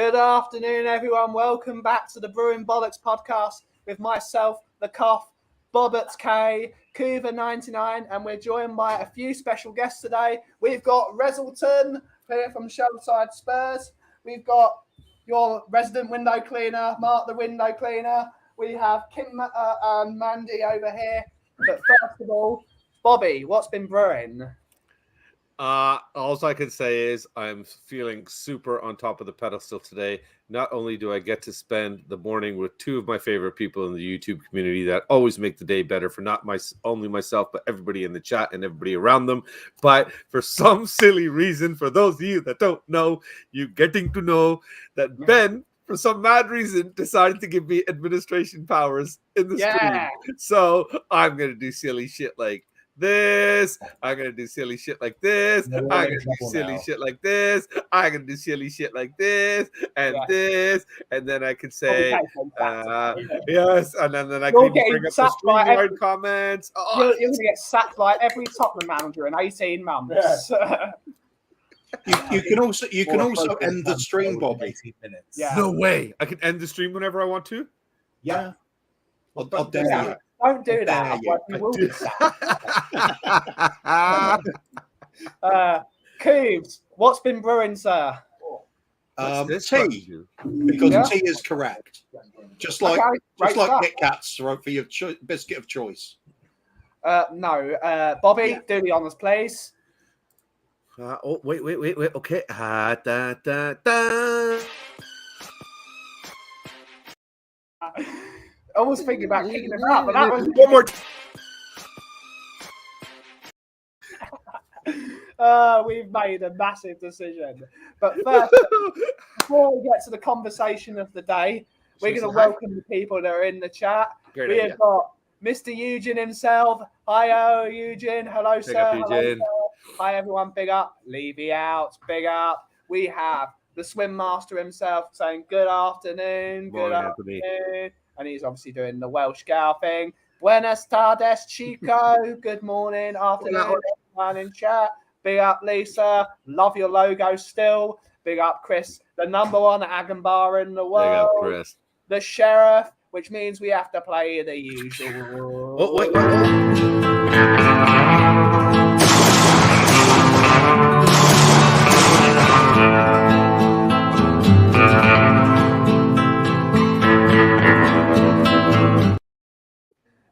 Good afternoon, everyone. Welcome back to the Brewing Bollocks podcast with myself, the Cough, Bobbert K, Coover99, and we're joined by a few special guests today. We've got Reselton here from Shellside Spurs. We've got your resident window cleaner, Mark the window cleaner. We have Kim and Mandy over here. But first of all, Bobby, what's been brewing? All I can say is I'm feeling super on top of the pedestal today. Not only do I get to spend the morning with two of my favorite people in the YouTube community that always make the day better for not only myself, but everybody in the chat and everybody around them. But for some silly reason, for those of you that don't know, you getting to know that Ben, for some mad reason, decided to give me administration powers in the stream. So I'm going to do silly shit like this. I'm gonna do silly shit like this. I'm gonna do silly shit like this. I'm gonna do silly shit like this and this, and then I can say yes, and then I can even bring up the StreamYard comments. You're gonna get sacked by every Tottenham manager in 18 months. You can also end the stream, Bobby. Yeah. No way! I can end the stream whenever I want to. Yeah, I'll dare you. Don't do that. You will be sad. Coobs, what's been brewing, sir? Tea, because tea is correct. Just like Kit Kats for your biscuit of choice. No, Bobby, do the honours, please. Wait. Okay. Da, da, da. I was thinking about kicking it out, but that was one more. We've made a massive decision. But first, before we get to the conversation of the day, we're going to welcome the people that are in the chat. We have got Mr. Eugene himself. Hi, Eugene. Hello, sir. Hello, sir. Hi, everyone. Big up. Levy out. Big up. We have the swim master himself saying good afternoon. Good afternoon. And he's obviously doing the Welsh gal thing. Buenas tardes, Chico. Good morning, afternoon, everyone in chat. Big up, Lisa. Love your logo still. Big up, Chris, the #1 Agon bar in the world. Big up, Chris. The sheriff, which means we have to play the usual. Oh, wait.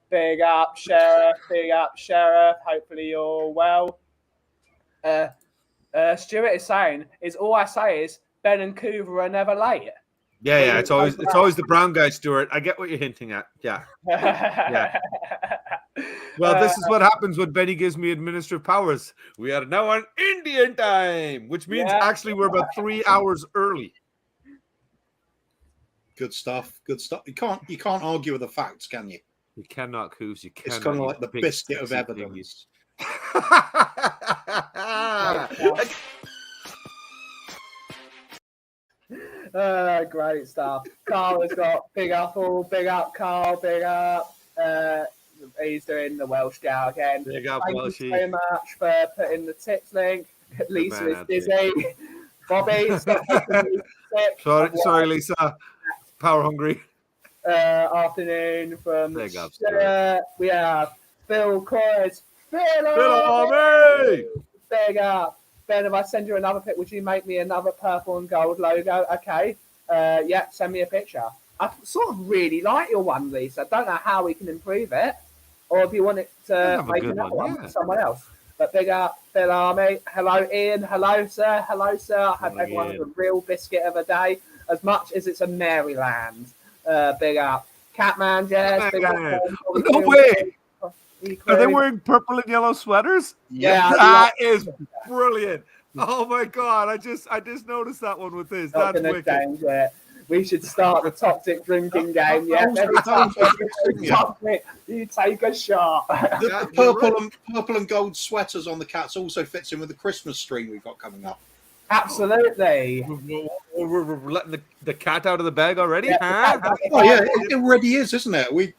Big up, Sheriff. Big up, Sheriff. Hopefully you're well. Stuart is saying, all I say is Ben and Coover are never late. Yeah. It's always the brown guy, Stuart. I get what you're hinting at. Yeah. Well, this is what happens when Benny gives me administrative powers. We are now on Indian time, which means actually we're about 3 hours early. Good stuff. Good stuff. You can't argue with the facts, can you? You cannot, Coos. You cannot. It's kind of like the biscuit of evidence. Great stuff. Carl has got big apple. Big up, Carl. Big up. He's doing the Welsh gal again. Big up, Thank you so much for putting the tips link. Lisa is busy. Bobby, sorry, Lisa. Power hungry. Afternoon from we have Phil Coyes. Phil, big up. Ben, if I send you another pic, would you make me another purple and gold logo? Okay. Send me a picture. I sort of really like your one, Lisa. I don't know how we can improve it, or if you want it to make another one for someone else. But big up, Phil Army. Hello, Ian. Hello, sir. Hello, sir. I hope everyone has a real biscuit of a day, as much as it's a Maryland. Big up. Catman, yes. Big up. No way. Are they wearing purple and yellow sweaters? Yeah. That is brilliant. Oh my God. I just noticed that one with this. That's wicked. We should start the toxic drinking game. Yeah. Every time you take a shot. The purple and gold sweaters on the cats also fits in with the Christmas stream we've got coming up. Absolutely. We're letting the cat out of the bag already? Yeah, huh? Oh yeah, it already is, isn't it? We've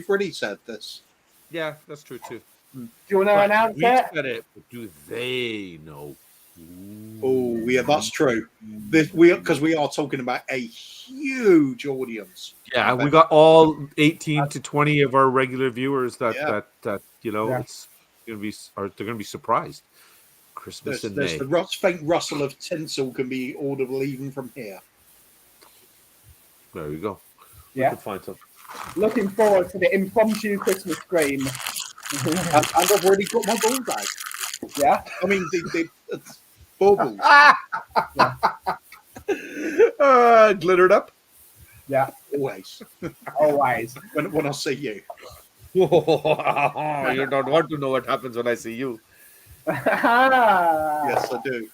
already said this. Yeah, that's true too. Do you want to announce we said it, but do they know? Ooh. Oh, yeah, that's true. Because we are talking about a huge audience. Yeah, we got all 18 to 20 of our regular viewers that it's they're gonna be surprised. Christmas in May. The faint rustle of tinsel can be audible even from here. There you go. Yeah. We can find something. Looking forward to the impromptu Christmas scream. and I've already got my ball bag. Yeah. I mean, the baubles. Glittered up. Yeah. Always. Always. When I see you. You don't want to know what happens when I see you. Yes, I do.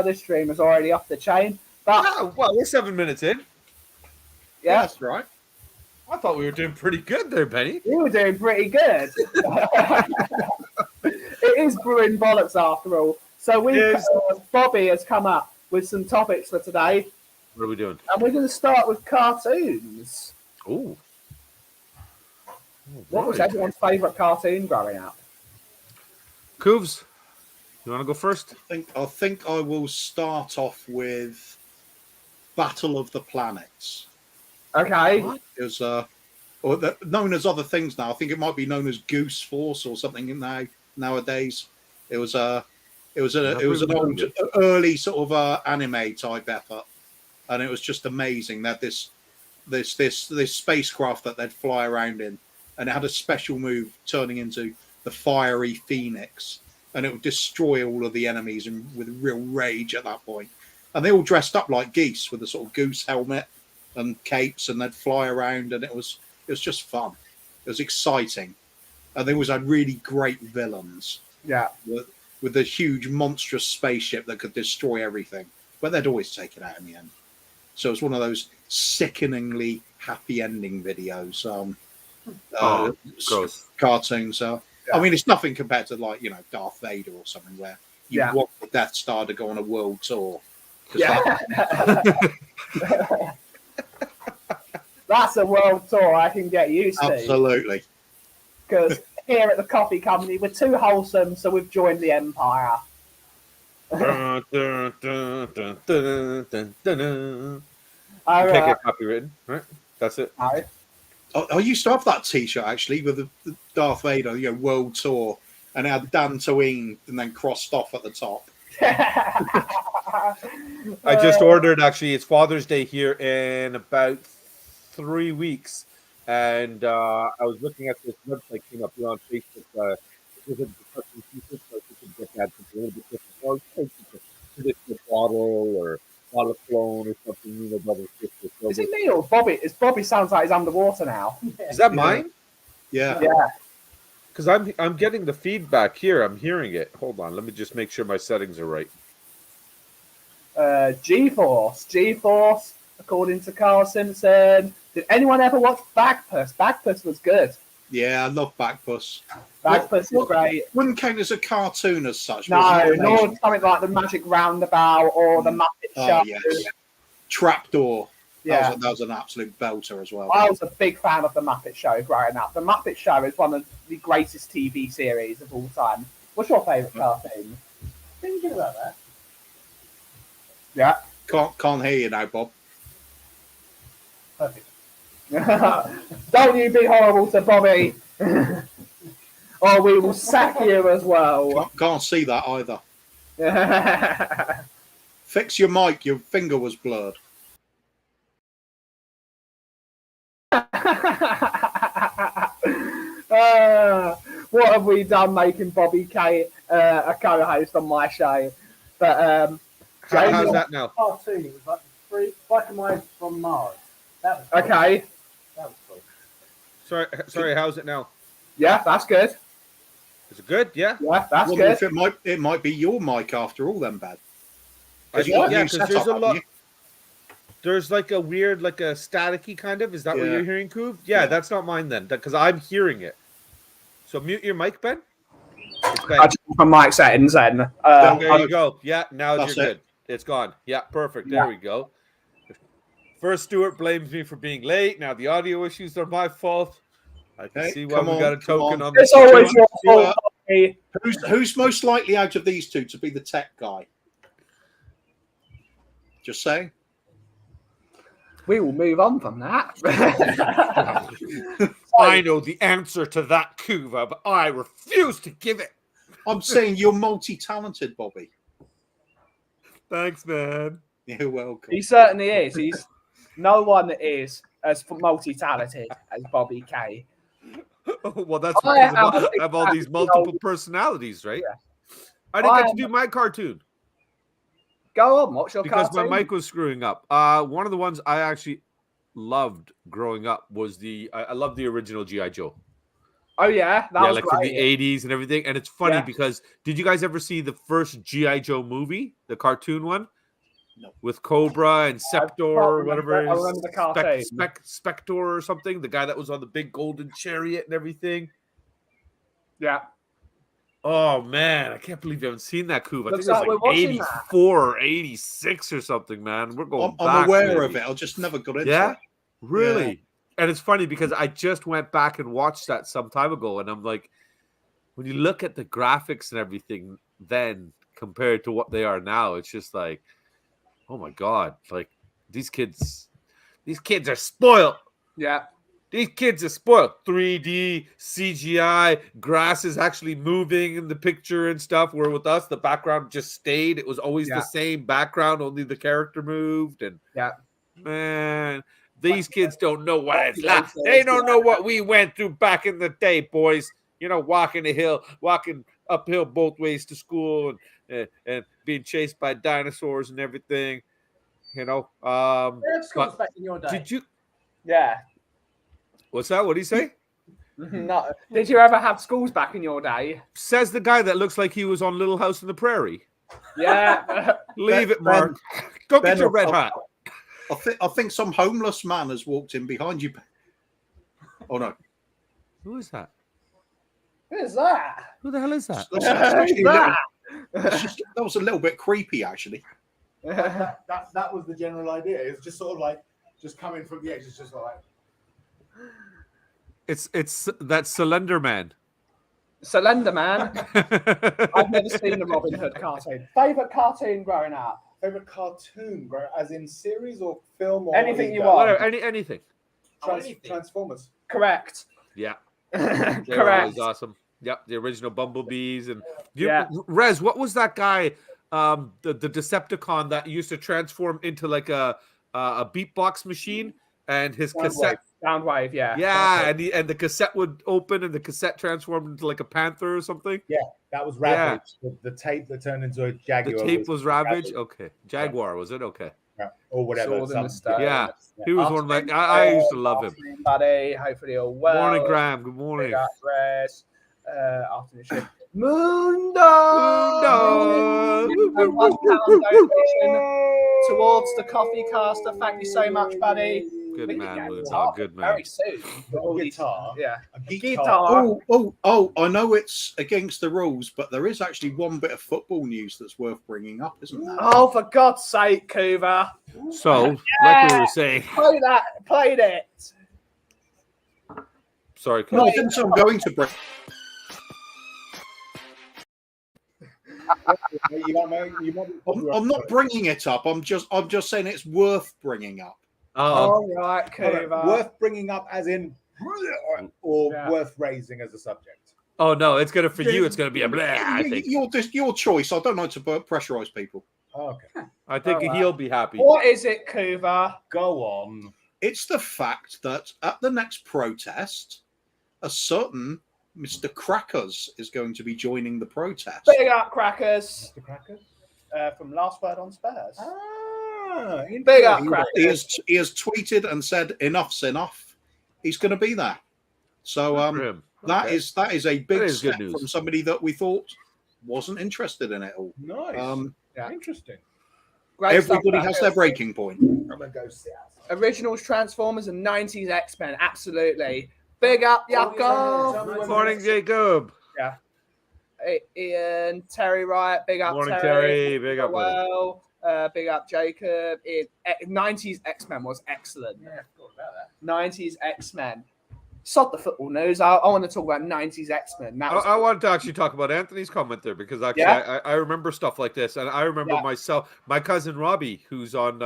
This stream is already off the chain. But well, we're 7 minutes in. Yeah, that's right. I thought we were doing pretty good there, Benny. You were doing pretty good. It is brewing bollocks after all. So Bobby has come up with some topics for today. What are we doing? And we're going to start with cartoons. Ooh. What was everyone's favourite cartoon growing up? Cooves, you want to go first? I think I will start off with Battle of the Planets. Okay. It was known as other things now. I think it might be known as Goose Force or something nowadays. It was an old, early sort of anime type effort, and it was just amazing that this spacecraft that they'd fly around in, and it had a special move turning into the fiery phoenix, and it would destroy all of the enemies and with real rage at that point. And they all dressed up like geese with a sort of goose helmet and capes, and they'd fly around, and it was just fun. It was exciting, and they always had really great villains. Yeah, with a huge monstrous spaceship that could destroy everything, but they'd always take it out in the end. So it's one of those sickeningly happy ending videos. Cartoons. I mean, it's nothing compared to Darth Vader or something where you want the Death Star to go on a world tour. That's a world tour I can get used to. Absolutely. Because here at the coffee company, we're too wholesome, so we've joined the Empire. Can't get copywritten, right? That's it. No. I used to have that T-shirt actually with the Darth Vader, world tour, and it had Dantooine and then crossed off at the top. I just ordered. Actually, it's Father's Day here in about 3 weeks, and I was looking at this website came up here on Facebook. It was a discussion T-shirt, so you can get that a little bit different. Traditional bottle or bottle of clone or something. Is it me or Bobby? Bobby sounds like he's underwater now. Is that mine? Yeah. Because I'm getting the feedback here. I'm hearing it. Hold on. Let me just make sure my settings are right. G-Force, according to Carl Simpson. Did anyone ever watch Bagpuss? Bagpuss was good. Yeah, I love Bagpuss. Bagpuss was great. Wouldn't count as a cartoon as such. No, nor something like the Magic Roundabout or the Muppet Show. Yes. Trapdoor. Yeah. That was an absolute belter as well. I was a big fan of the Muppet Show growing up. The Muppet Show is one of the greatest TV series of all time. What's your favourite cartoon? Thinking about that. Yeah. Can't hear you now, Bob. Perfect. Don't you be horrible to Bobby, or we will sack you as well. Can't see that either. Fix your mic. Your finger was blurred. What have we done making Bobby K a co-host on my show? But how's that now? Cartoon. It was like Black and White from Mars. That was cool. Okay. That was cool. Sorry. How's it now? Yeah, that's good. Is it good? Yeah. Yeah, that's good. If it might be your mic after all, then bad. Because there's a lot. There's like a weird, like a staticky kind of. Is that what you're hearing, Coov? Yeah, that's not mine then, because I'm hearing it. So mute your mic, Ben. I just from mic settings then. There you go. Yeah, now you're good. It's gone. Yeah, perfect. There we go. First, Stuart blames me for being late. Now the audio issues are my fault. I can see why we got a token on It's always your fault. Who's most likely out of these two to be the tech guy? Just saying. We will move on from that. I know the answer to that, Kuva, but I refuse to give it. I'm saying you're multi-talented, Bobby. Thanks, man. You're welcome. He certainly is. He's no one is as multi-talented as Bobby K. Well, that's because I have all these multiple personalities, right? Yeah. I didn't get to do my cartoon. Go on, what's your because cartoon? My mic was screwing up. One of the ones I actually loved growing up was I love the original G.I. Joe. Oh yeah, that was like great. From the 80s and everything. And it's funny because did you guys ever see the first G.I. Joe movie, the cartoon one? No. With Cobra and Septor, whatever it is. I remember the cartoon. Spector or something, the guy that was on the big golden chariot and everything. Yeah. Oh man, I can't believe you haven't seen that, Kuva. I think like it was like 84 or 86 or something, man. We're going back. I'm aware of it. I just never got into it. Yeah? Really? Yeah. And it's funny because I just went back and watched that some time ago, and I'm like, when you look at the graphics and everything then compared to what they are now, it's just like, oh my God, like these kids are spoiled. Yeah. These kids are spoiled. 3D, CGI, grass is actually moving in the picture and stuff, where with us, the background just stayed. It was always the same background, only the character moved. And man, these kids don't know what it's like. They don't know what we went through back in the day, boys. You know, walking uphill both ways to school and being chased by dinosaurs and everything. You know, schools back in your day. Did you? Yeah. What's that? What do you say? No. Did you ever have schools back in your day? Says the guy that looks like he was on Little House on the Prairie. Yeah. Leave it, Mark. Go get your red hat. I think some homeless man has walked in behind you. Oh no. Who is that? Who is that? Who the hell is that? That was a little bit creepy, actually. That was the general idea. It's just sort of like just coming from the edge. It's just like it's that Slender Man. Slender Man. I've never seen a Robin Hood cartoon. Favorite cartoon growing up? Favorite cartoon, as in series or film or anything you want. Whatever, anything. Transformers. Correct. Yeah. Correct. Was awesome. Yep, the original Bumblebees and Rez. What was that guy? The Decepticon that used to transform into like a beatbox machine, and his cassette. Soundwave, yeah. Yeah, and the cassette would open, and the cassette transformed into like a panther or something. Yeah, that was Ravage. Yeah. The tape that turned into a jaguar. The tape was Ravage. Okay, Jaguar was it? Okay. Yeah. Or whatever. Yeah, he was one of my. I used to love him. Buddy, hopefully you're well. Morning, Graham. Good morning. Afternoon shift. Mundo. Towards the coffee caster. Thank you so much, buddy. Good man, good man. Very soon. Guitar. Yeah. A guitar. Oh, I know it's against the rules, but there is actually one bit of football news that's worth bringing up, isn't there? Oh, for God's sake, Kuva. So, like we were saying. Played it. Sorry, no, I think I'm going to bring. I'm not bringing it up. I'm just saying it's worth bringing up. All right, Kuva. Worth bringing up as in, or worth raising as a subject. Oh no, it's gonna for you. It's gonna be a blah. I think your choice. I don't like to pressurize people. Okay. I think he'll be happy. What is it, Kuva? Go on. It's the fact that at the next protest, a certain Mr. Crackers is going to be joining the protest. Big up, Crackers. Mr. Crackers? From Last Word on Spurs. Big up, Crackers. He has tweeted and said, enough's enough. He's going to be there. So that is a big step from somebody that we thought wasn't interested in it all. Nice. Interesting. Great. Everybody has their breaking point. I'm going to go sit outside. Originals, Transformers, and 90s X-Men. Absolutely. Big up, Jacob. Morning, Jacob. Yeah. Ian, Terry Wright. Big up, morning, Terry. Big up, well. Big up, Jacob. 90s X-Men was excellent. Yeah, I forgot about that. 90s X-Men. sod the football news. I want to talk about 90s X-Men. I wanted to actually talk about Anthony's comment there because actually I remember stuff like this, and I remember myself, my cousin Robbie, who's on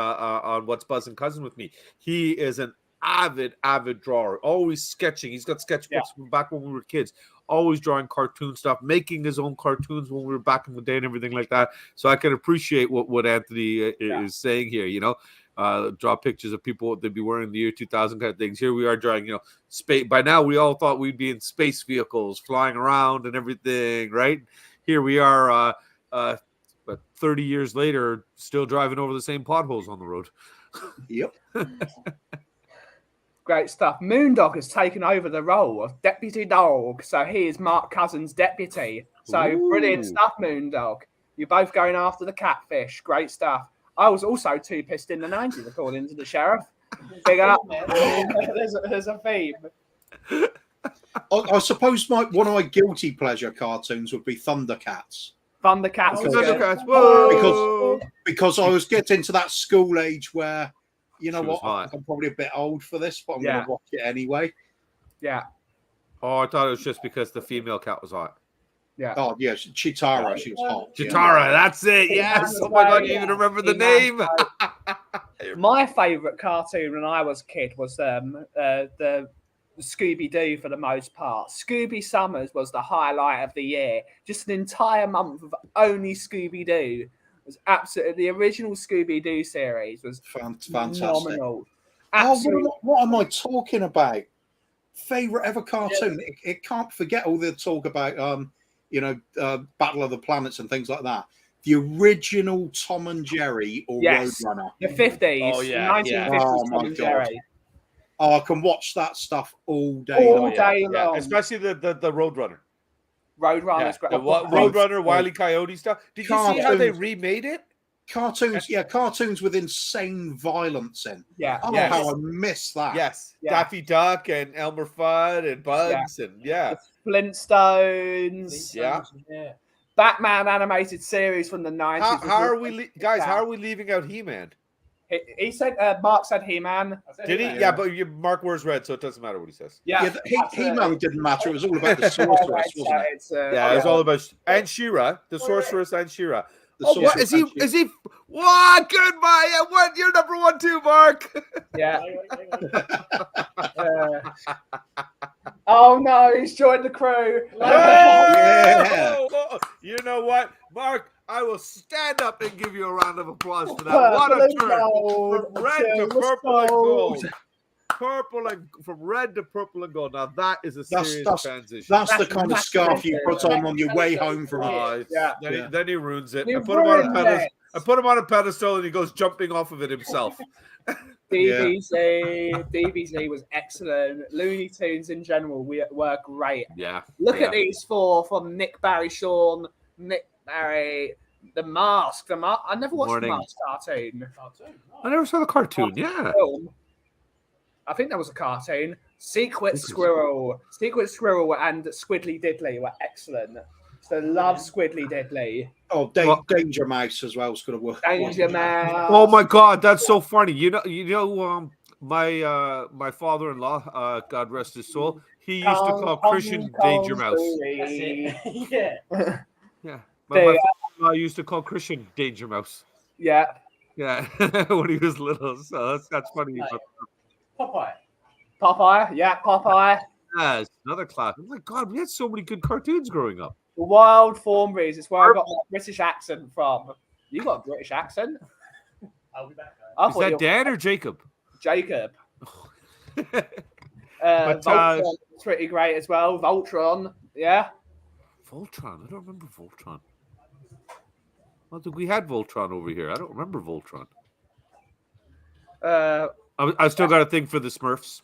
What's Buzzing Cousin with me. He is an avid drawer, always sketching. He's got sketchbooks from back when we were kids, always drawing cartoon stuff, making his own cartoons when we were back in the day and everything like that. So I can appreciate what Anthony is saying here, you know. Draw pictures of people they'd be wearing in the year 2000 kind of things. Here we are drawing, you know, space. By now we all thought we'd be in space vehicles flying around and everything, right? Here we are, but 30 years later, still driving over the same potholes on the road. Yep. Great stuff. Moondog has taken over the role of deputy dog, so he is Mark Cousins' deputy. So brilliant stuff, Moondog. You're both going after the catfish. Great stuff. I was also too pissed in the 90s, according to the sheriff. Big up. There's a theme. I suppose one of my guilty pleasure cartoons would be Thundercats. Thundercats. Whoa! Because I was getting to that school age where, you know what, hot. I'm probably a bit old for this, but I'm going to watch it anyway. Yeah. Oh, I thought it was just because the female cat was hot. Yeah. Oh, yes. Chitara, she was hot. Chitara, that's it. Yes. Oh my God, you even remember the name. My favourite cartoon when I was a kid was the Scooby-Doo for the most part. Scooby Summers was the highlight of the year. Just an entire month of only Scooby-Doo. It was absolutely, the original Scooby-Doo series was fantastic. Phenomenal. Oh, what am I talking about? Favorite ever cartoon? It can't forget all the talk about Battle of the Planets and things like that. The original Tom and Jerry or Roadrunner. The 50s. Oh, yeah. 1950s Oh, Tom and Jerry. Oh, I can watch that stuff all day long. Long. Especially the Roadrunner. Roadrunner's great. Roadrunner, Wile E. Coyote stuff. Did you see how they remade it? Cartoons with insane violence in. Yeah. Oh, how I miss that. Yes. Yeah. Daffy Duck and Elmer Fudd and Bugs and The Flintstones. Yeah. Batman animated series from the 90s. How are we leaving out He-Man? He said, Mark said He-Man. Did he? Yeah, but Mark wears red, so it doesn't matter what he says. Yeah, He-Man didn't matter. It was all about the sorceress, wasn't it? It was all about and She-Ra, the sorceress and She-Ra. What is he? Is he? What? Goodbye. Yeah, what? You're number 1 too, Mark. Yeah. Oh no, he's joined the crew. You know what, Mark? I will stand up and give you a round of applause for that. What a turn from red to purple and gold. From red to purple and gold. Now that is a serious transition. That's the kind of scarf you put on your way home from it. Then he ruins it. I put him on a pedestal and he goes jumping off of it himself. DBZ was excellent. Looney Tunes in general were great. Yeah. Look at these four from Nick Barry, Sean, Nick Barry, The Mask. I never watched The Mask cartoon. I never saw the cartoon. Yeah. I think that was a cartoon. Secret Squirrel and Squiddly Diddly were excellent. So love Squiddly Diddly. Oh, Danger Mouse as well was going to work. Danger Mouse. Oh my God, that's so funny. My father-in-law, God rest his soul, he used to call Christian Danger Mouse. Yeah. My father-in-law used to call Christian Danger Mouse. Yeah. Yeah, when he was little. So that's funny. Popeye. Yeah, Popeye. Yes, another class. Oh my God, we had so many good cartoons growing up. The Wild Thornberrys is where I got my British accent from. You got a British accent? I'll be back, guys. Is that Dan or Jacob? Jacob. Voltron pretty great as well. Voltron, yeah. Voltron? I don't remember Voltron. I think we had Voltron over here. I don't remember Voltron. I still got a thing for the Smurfs.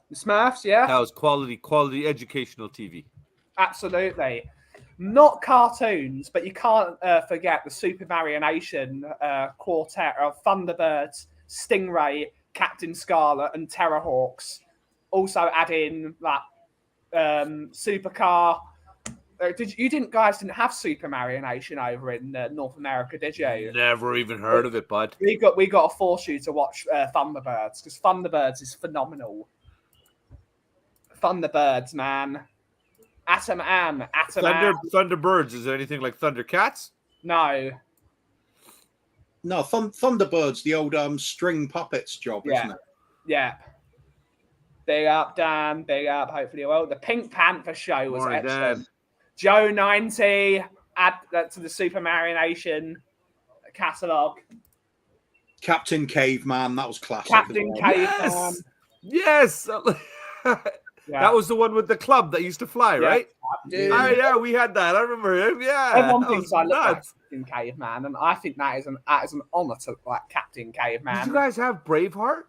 The Smurfs, yeah. That was quality educational TV. Absolutely. Not cartoons, but you can't forget the Super Marionation quartet of Thunderbirds, Stingray, Captain Scarlet, and Terrorhawks. Also add in that Supercar. Guys didn't have Super Marionation over in North America, did you? Never even heard of it, bud. We got to force you to watch Thunderbirds because Thunderbirds is phenomenal. Thunderbirds, man. Atom Am. Thunderbirds. Is there anything like Thundercats? No. No, Thunderbirds, the old string puppets job, isn't it? Yeah. Big up, Dan. Big up. Hopefully, well. The Pink Panther show was Morning, excellent. Dan. Joe 90. Add that to the Super Marination catalogue. Captain Caveman, that was classic. Captain Caveman. Yes. That was the one with the club that used to fly, right? Yeah, we had that. I remember him. Yeah. Everyone thinks I look like Captain Caveman, and I think that is an honour to like Captain Caveman. Did you guys have Braveheart?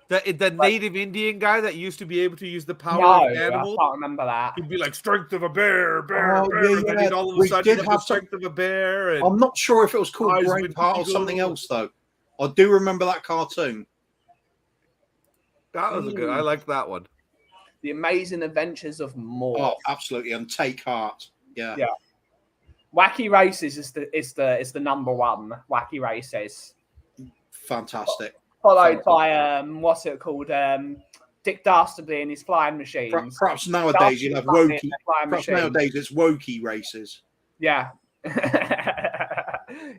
The native Indian guy that used to be able to use the power of animals. I can't remember that. He'd be like strength of a bear. And then he'd all of a sudden did have have the strength of a bear. I'm not sure if it was called Eyes Braveheart or with something eagle. else, though. I do remember that cartoon. That was a good. I liked that one. The Amazing Adventures of Morph. Oh, absolutely, and Take Heart. Yeah. Wacky Races is the number one. Wacky Races. Fantastic. Followed by what's it called? Dick Dastardly and his flying machines. Perhaps nowadays you'll have Wokey. Perhaps nowadays it's Wokey Races. Yeah.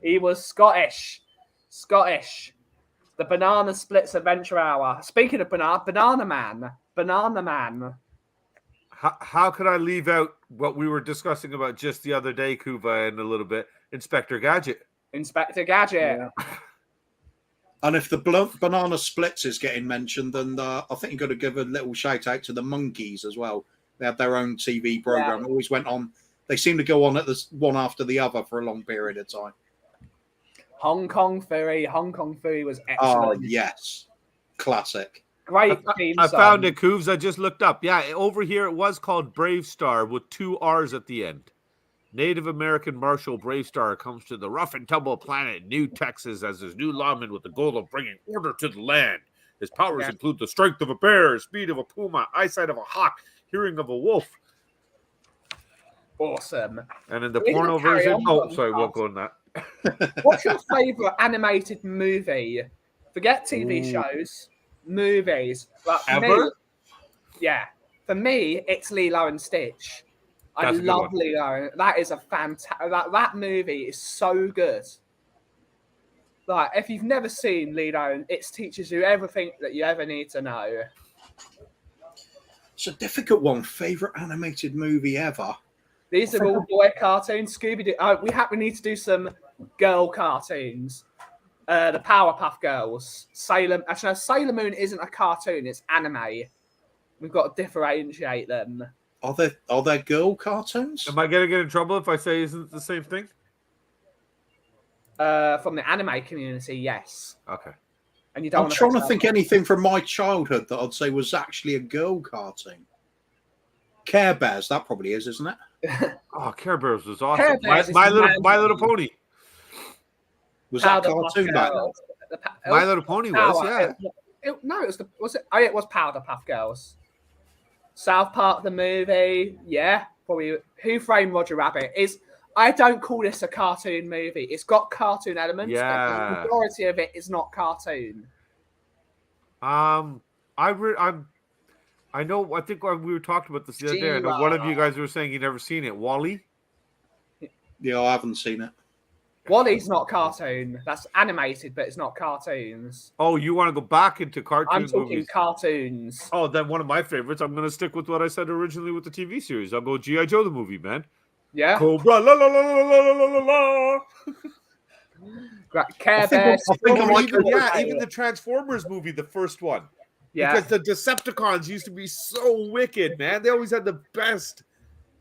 He was Scottish. The Banana Splits Adventure Hour. Speaking of Banana Man. How could I leave out what we were discussing about just the other day, Kuva, in a little bit? Inspector Gadget. Yeah. And if the Banana Splits is getting mentioned, then I think you've got to give a little shout out to the Monkeys as well. They had their own TV program. It always went on. They seem to go on at this one after the other for a long period of time. Hong Kong Phooey was excellent. Oh, yes. Classic. Great theme I song. found it, Coovs. I just looked up. Yeah, over here it was called Brave Star with 2 R's at the end. Native American Marshal Brave Star comes to the rough and tumble planet New Texas as his new lawman with the goal of bringing order to the land. His powers include the strength of a bear, speed of a puma, eyesight of a hawk, hearing of a wolf. Awesome. And in the porno version, sorry, we'll go on that. What's your favourite animated movie? Forget TV shows, movies. Like, Ever? For me, it's Lilo and Stitch. I love Lilo. That is a fantastic. That movie is so good. Like, if you've never seen Lilo, it teaches you everything that you ever need to know. It's a difficult one. Favorite animated movie ever? These are all boy cartoons. Scooby-Doo. We need to do some girl cartoons. The Powerpuff Girls. Sailor Moon isn't a cartoon. It's anime. We've got to differentiate them. Are there girl cartoons? Am I going to get in trouble if I say isn't it the same thing? From the anime community, yes. Okay. And you don't. I'm trying to think anything from my childhood that I'd say was actually a girl cartoon. Care Bears, that probably is, isn't it? Oh, Care Bears was awesome. Bears My Little Pony. Was that a cartoon back then? My Little Pony was, yeah. It was Powderpuff Girls. South Park the movie, probably. Who Framed Roger Rabbit is. I don't call this a cartoon movie. It's got cartoon elements, but the majority of it is not cartoon. I know. I think we were talking about this the other day. I know one of you guys were saying you never seen it. Wall-E. Yeah, I haven't seen it. Wall-E's not cartoon. That's animated, but it's not cartoons. Oh, you want to go back into cartoon I'm talking movies? Cartoons. Oh, then one of my favorites. I'm going to stick with what I said originally with the TV series. I'll go G.I. Joe the movie, man. Yeah. Cobra, la la la la la la la la. Care Bears. Even the Transformers movie, the first one. Yeah. Because the Decepticons used to be so wicked, man. They always had the best.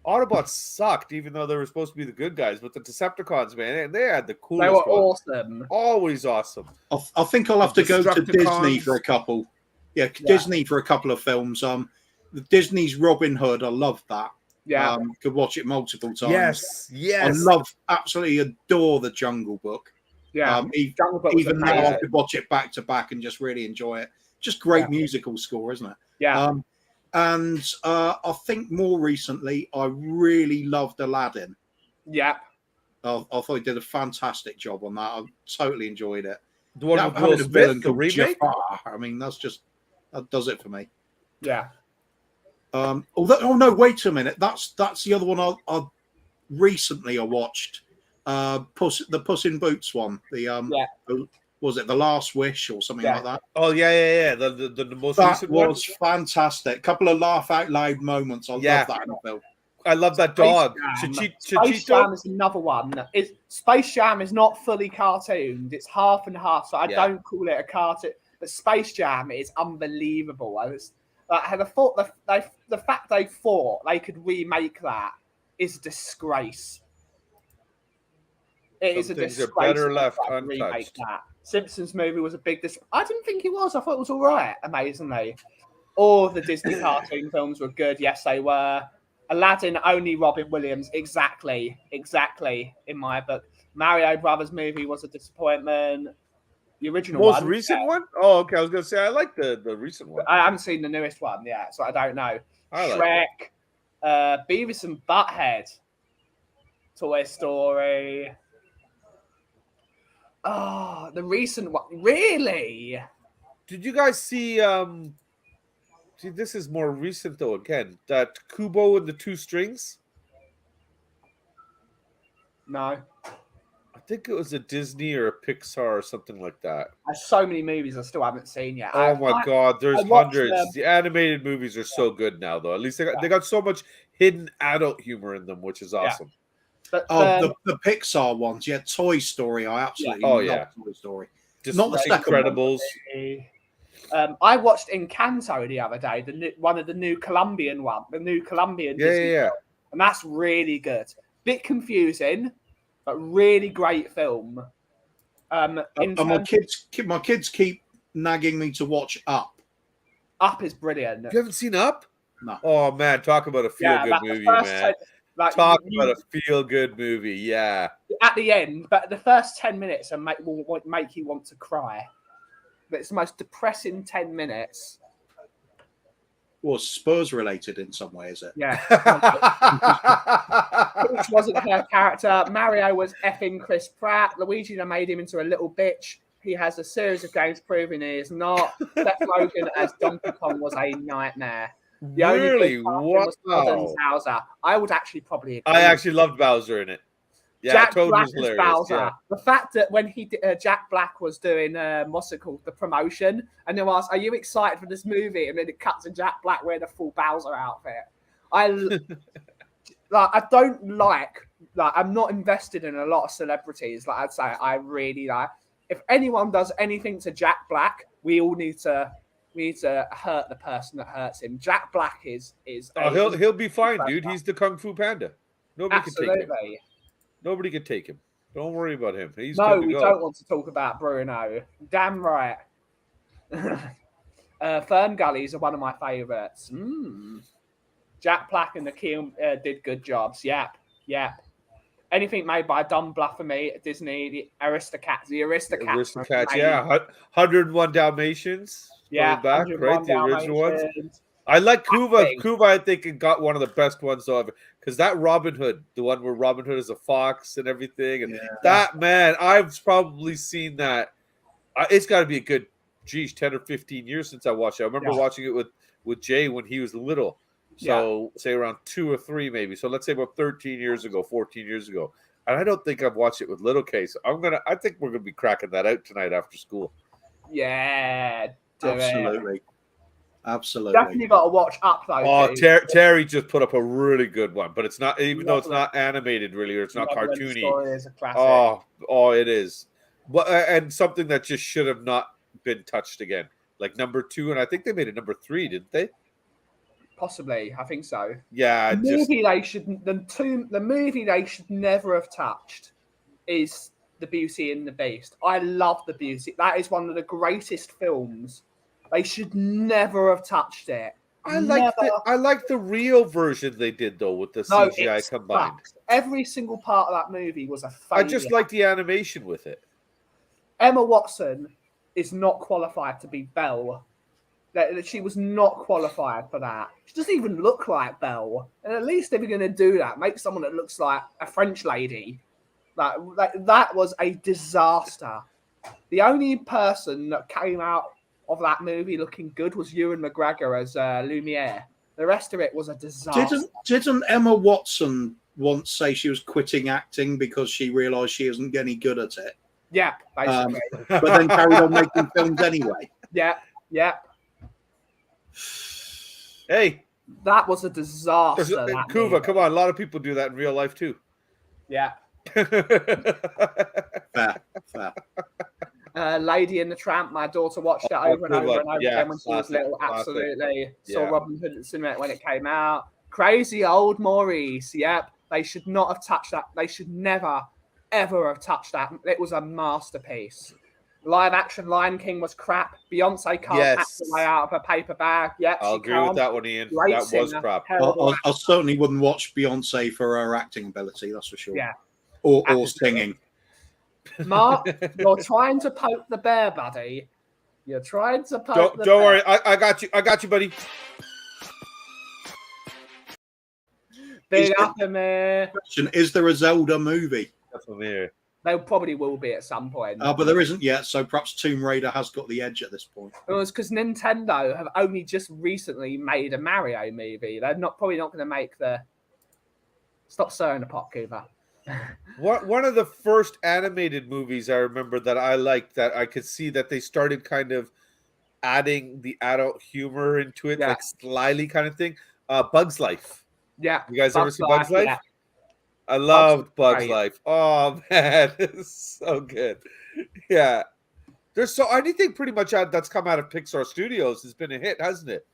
Autobots sucked, even though they were supposed to be the good guys. But the Decepticons, man, they had the coolest. They were awesome. Always awesome. I think I'll have to go to Disney for a couple. Yeah, Disney for a couple of films. Disney's Robin Hood. I love that. Yeah, could watch it multiple times. Yes. I absolutely adore the Jungle Book. Yeah, even now I could watch it back to back and just really enjoy it. Just great musical score, isn't it? Yeah. And I think more recently, I really loved Aladdin. Yeah. I thought he did a fantastic job on that. I totally enjoyed it. The one with Will Smith, the remake? Jafar. I mean, that's That does it for me. Yeah. Although, oh no, wait a minute. That's the other one I recently watched. The Puss in Boots one. Was it The Last Wish or something like that? Oh yeah. The most recent one was fantastic. Couple of laugh out loud moments. I love that in the film. I love that dog. Space Jam is another one. Space Jam is not fully cartooned. It's half and half. So I don't call it a cartoon. But Space Jam is unbelievable. The fact they thought they could remake that is a disgrace. It is a disgrace. Better left remake that. Simpsons movie was a big I didn't think it was. I thought it was all right, amazingly. All the Disney cartoon films were good. Yes, they were. Aladdin, only Robin Williams. Exactly, in my book. Mario Brothers movie was a disappointment. The original most recent one? Oh, okay. I was going to say, I like the recent one. I haven't seen the newest one yet, so I don't know. Shrek, Beavis and Butthead, Toy Story. Oh, the recent one. Really? Did you guys see this is more recent though again. That Kubo and the Two Strings? No. I think it was a Disney or a Pixar or something like that. There's so many movies I still haven't seen yet. Oh my God, there's hundreds. The animated movies are so good now though. At least they got so much hidden adult humor in them, which is awesome. But, the Pixar ones, Toy Story. I absolutely love Toy Story. Just not the second Incredibles. I watched Encanto the other day, one of the new Colombian one, the new Colombian Disney film, and that's really good. Bit confusing, but really great film. My kids keep nagging me to watch Up. Up is brilliant. You haven't seen Up? No. Oh man, talk about a feel-good movie, man. Talk about a feel-good movie, yeah. At the end, but the first 10 minutes will make you want to cry. But it's the most depressing 10 minutes. Well, Spurs related in some way, is it? Yeah. Peach wasn't her character. Mario was effing Chris Pratt. Luigi made him into a little bitch. He has a series of games proving he is not. Seth Rogen as Donkey Kong was a nightmare. The really? Was Bowser. I would actually probably agree. I actually loved Bowser in it. Yeah, Jack Toad Black was hilarious. Bowser. Yeah. The fact that when Jack Black was doing what's it called, the promotion, and they were asked, "Are you excited for this movie?" And then it cuts to Jack Black wearing a full Bowser outfit. I don't like. I'm not invested in a lot of celebrities. Like I'd say, I really like. If anyone does anything to Jack Black, we all need to hurt the person that hurts him. Jack Black is. He'll be fine, dude. He's the Kung Fu Panda. Nobody can take him. Nobody can take him. Don't worry about him. He's good to go. We don't want to talk about Bruno. Damn right. Fern Gullies are one of my favourites. Jack Black and the Keel did good jobs. Yep. Anything made by Don Bluth for me at Disney, the Aristocats. The Aristocats, yeah. 101 Dalmatians. Yeah, back, right? The original ones. I like Cuba. Cuba, I think, got one of the best ones ever. Because that Robin Hood, the one where Robin Hood is a fox and everything. And that, man, I've probably seen that. It's got to be a good, 10 or 15 years since I watched it. I remember watching it with Jay when he was little. So, say around 2 or 3 maybe. So, let's say about 13 years ago, 14 years ago. And I don't think I've watched it with little K. So, I think we're going to be cracking that out tonight after school. Yeah. Absolutely. Definitely got to watch Up though. Oh, Terry just put up a really good one, but it's not, even though it's not animated really, or it's not cartoony. Is a classic. Oh, it is. Well, and something that just should have not been touched again, like number 2, and I think they made it number 3, didn't they? Possibly, I think so. Yeah, the movie they should never have touched is The Beauty and the Beast. I love The Beauty. That is one of the greatest films. They should never have touched it. I like the real version they did though with the CGI combined. Every single part of that movie was a failure. I just like the animation with it. Emma Watson is not qualified to be Belle. She was not qualified for that. She doesn't even look like Belle. And at least if you're going to do that, make someone that looks like a French lady. That was a disaster. The only person that came out of that movie looking good was Ewan McGregor as Lumiere. The rest of it was a disaster. Didn't Emma Watson once say she was quitting acting because she realised she isn't getting good at it? Yeah, basically. But then carried on making films anyway. Yeah. Hey, that was a disaster. Kuva, come on. A lot of people do that in real life too. Yeah. Fair. Lady and the Tramp. My daughter watched it over and over again when she was little. Absolutely. Saw Robin Hood at the cinema when it came out. Crazy Old Maurice. Yep. They should not have touched that. They should never, ever have touched that. It was a masterpiece. Live action Lion King was crap. Beyonce can't act the way out of a paper bag. Yep, I'll agree with that one, Ian. That was crap. I certainly wouldn't watch Beyonce for her acting ability, that's for sure. Yeah. Or singing. Mark, you're trying to poke the bear, buddy. You're trying to poke the bear. Don't worry. I got you. I got you, buddy. Big up in there. Is there a Zelda movie? That's from here. There probably will be at some point. But there isn't yet, so perhaps Tomb Raider has got the edge at this point. It was because Nintendo have only just recently made a Mario movie. They're probably not going to make the... Stop stirring the pot, Cooper. One of the first animated movies I remember that I liked, that I could see that they started kind of adding the adult humor into it, like slyly kind of thing. Bugs Life. Yeah. You guys ever see Bugs Life? Yeah. I loved Bugs Life. Oh man, it's so good. Yeah. There's anything pretty much that's come out of Pixar Studios has been a hit, hasn't it?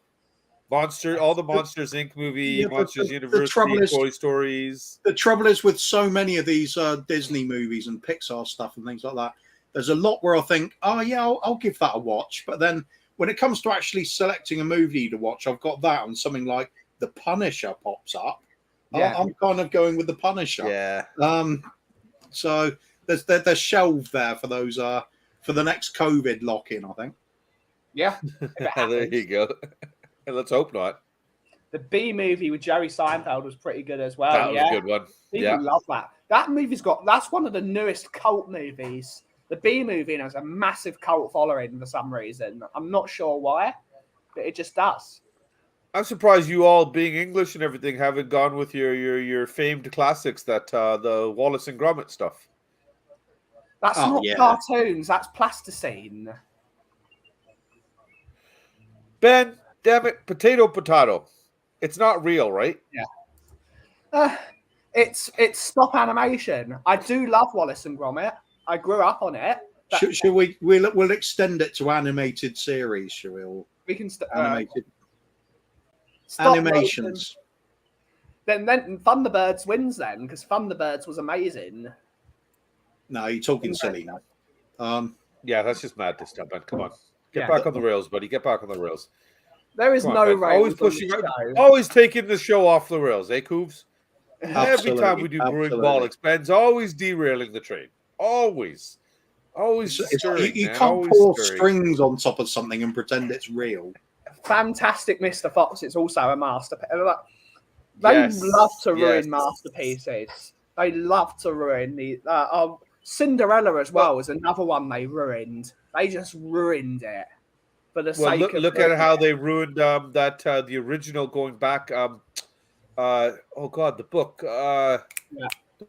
All the Monsters Inc. movie, Monsters University, Toy Stories. The trouble is with so many of these Disney movies and Pixar stuff and things like that, there's a lot where I think, oh yeah, I'll give that a watch. But then when it comes to actually selecting a movie to watch, I've got that and something like The Punisher pops up. Yeah. I'm kind of going with The Punisher. Yeah. So there's shelved there for those for the next COVID lock-in, I think. Yeah. There you go. Let's hope not. The B movie with Jerry Seinfeld was pretty good as well. That was a good one. People love that. That movie's that's one of the newest cult movies. The B movie has a massive cult following for some reason. I'm not sure why, but it just does. I'm surprised you all, being English and everything, haven't gone with your famed classics, that the Wallace and Gromit stuff. That's not cartoons. That's plasticine. Ben, damn it, potato. It's not real, right? Yeah. It's stop animation. I do love Wallace and Gromit. I grew up on it. Should we'll extend it to animated series? Shall we? We can animated. Animations. Then Thunderbirds wins then, because Thunderbirds was amazing. No, you're talking silly now. Yeah, that's just madness, Ben. Come on. Get back on the rails, buddy. Get back on the rails. There is no rails. Always pushing, always taking the show off the rails, eh, Coobs? Every time we do Brewing Bollocks, Ben's always derailing the train. Always. Stirring, you can't pour strings on top of something and pretend it's real. Fantastic Mr. Fox. It's also a masterpiece. They love to ruin masterpieces. They love to ruin the Cinderella as well is another one they ruined. They just ruined it for the sake of. Look at how they ruined the original, going back. The book. The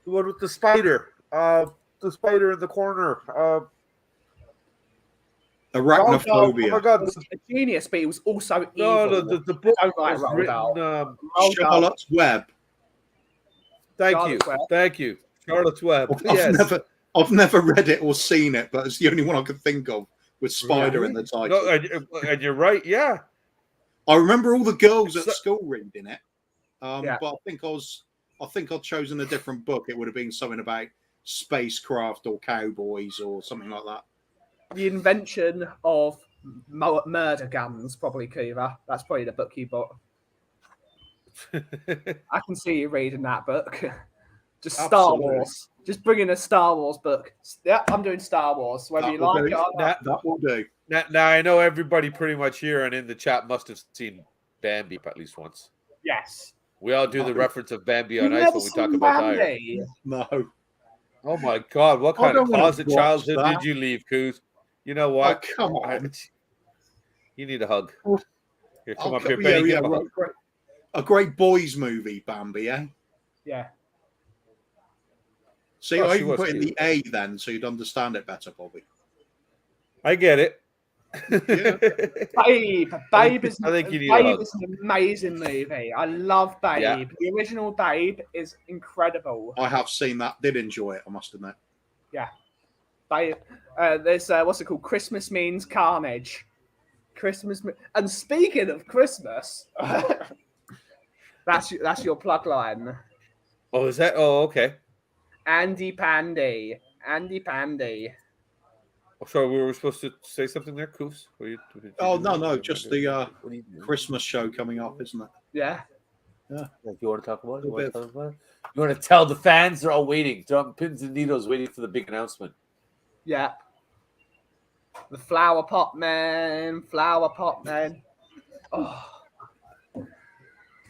one with the spider. The spider in the corner. Arachnophobia. Oh my God, it was a genius, but it was also evil. The book was written, Charlotte's Web. Thank you. Charlotte's Web. I've never read it or seen it, but it's the only one I could think of with spider in the title. No, and you're right. Yeah, I remember all the girls at school reading it. But I think I'd chosen a different book. It would have been something about spacecraft or cowboys or something like that. The invention of murder guns, probably, Kiva. That's probably the book you bought. I can see you reading that book. Just Star Wars. Just bring in a Star Wars book. Yeah, I'm doing Star Wars. Whether you like it or not. That will do. Now, I know everybody pretty much here and in the chat must have seen Bambi at least once. Yes. We all do the reference of Bambi on Ice when we talk about Dire. No. Oh my God! What kind of closet childhood did you leave, Coos? You know what? Oh, come on. You need a hug. Here, come up Okay, here, Benny. yeah, give him a hug. right. A great boys movie, Bambi, eh? Yeah. See, Oh, I she even was put in cute. the A then, so you'd understand it better, Bobby. I get it. Yeah. Babe is I think you need a hug. an amazing movie. I love Babe. Yeah. The original Babe is incredible. I have seen that. Did enjoy it, I must admit. Yeah. Babe. There's what's it called? Christmas Means Carnage. And speaking of Christmas, that's your plug line. Oh, is that? Oh, okay. Andy Pandy. Oh, sorry, we were supposed to say something there, Koofs? Oh, no, just the Christmas show coming up, isn't it? Yeah. Yeah. Like you want to talk about it? You want to tell the fans? They're all waiting. They're on pins and needles waiting for the big announcement. Yeah. The Flower Pot Man. Oh.